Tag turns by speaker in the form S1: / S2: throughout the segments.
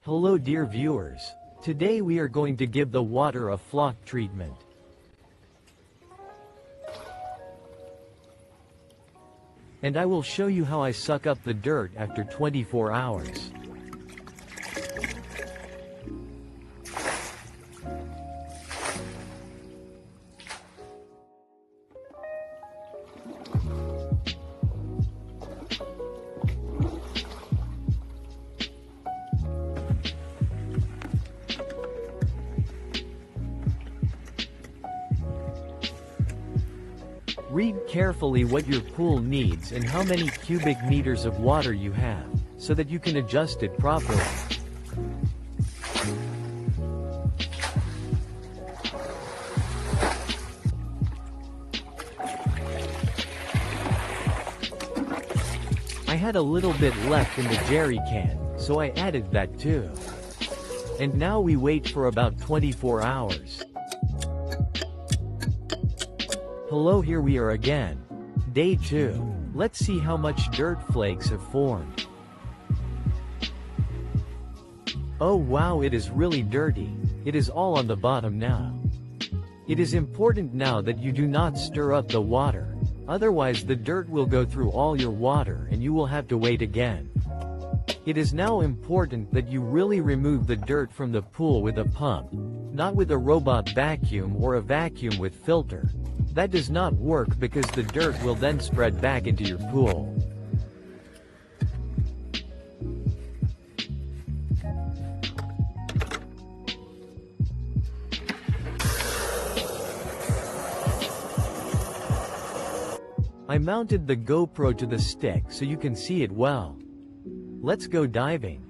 S1: Hello dear viewers. Today we are going to give the water a floc treatment. And I will show you how I suck up the dirt after 24 hours. Read carefully what your pool needs and how many cubic meters of water you have, so that you can adjust it properly. I had a little bit left in the jerry can, so I added that too. And now we wait for about 24 hours. Hello, here we are again. Day 2. Let's see how much dirt flakes have formed. Oh wow, it is really dirty. It is all on the bottom now. It is important now that you do not stir up the water, otherwise the dirt will go through all your water and you will have to wait again. It is now important that you really remove the dirt from the pool with a pump, not with a robot vacuum or a vacuum with filter. That does not work because the dirt will then spread back into your pool. I mounted the GoPro to the stick so you can see it well. Let's go diving.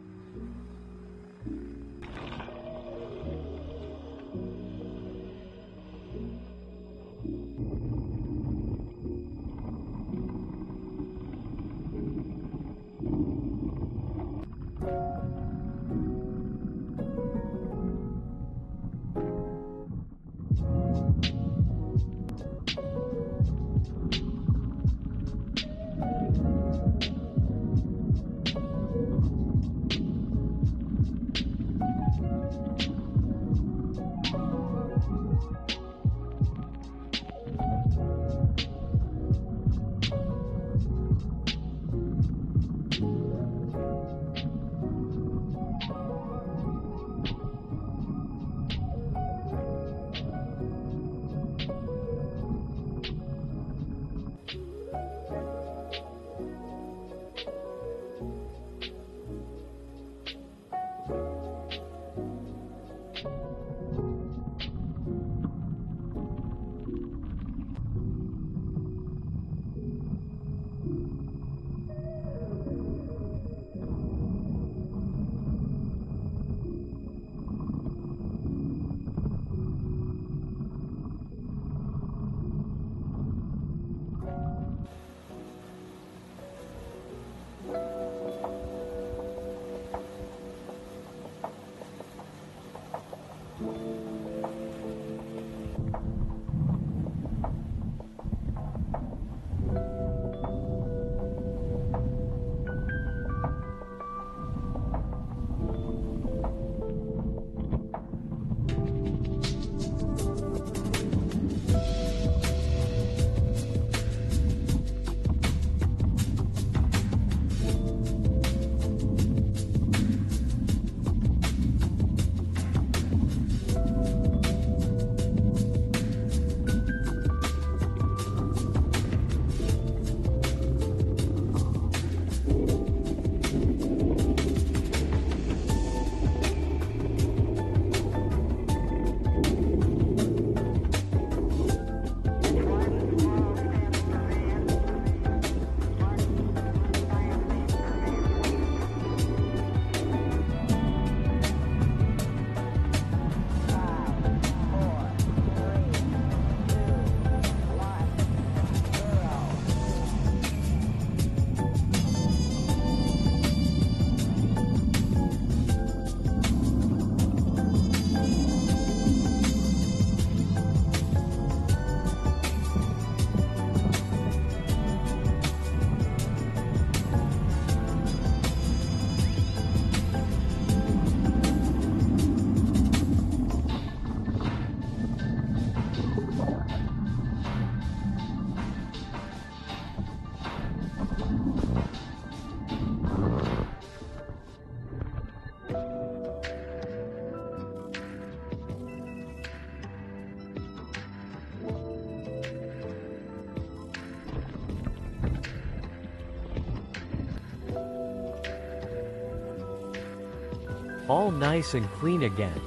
S1: all nice and clean again.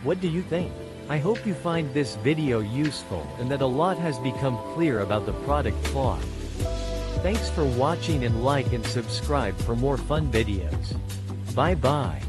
S1: What do you think? I hope you find this video useful and that a lot has become clear about the product Floc. Thanks for watching and like and subscribe for more fun videos. Bye bye.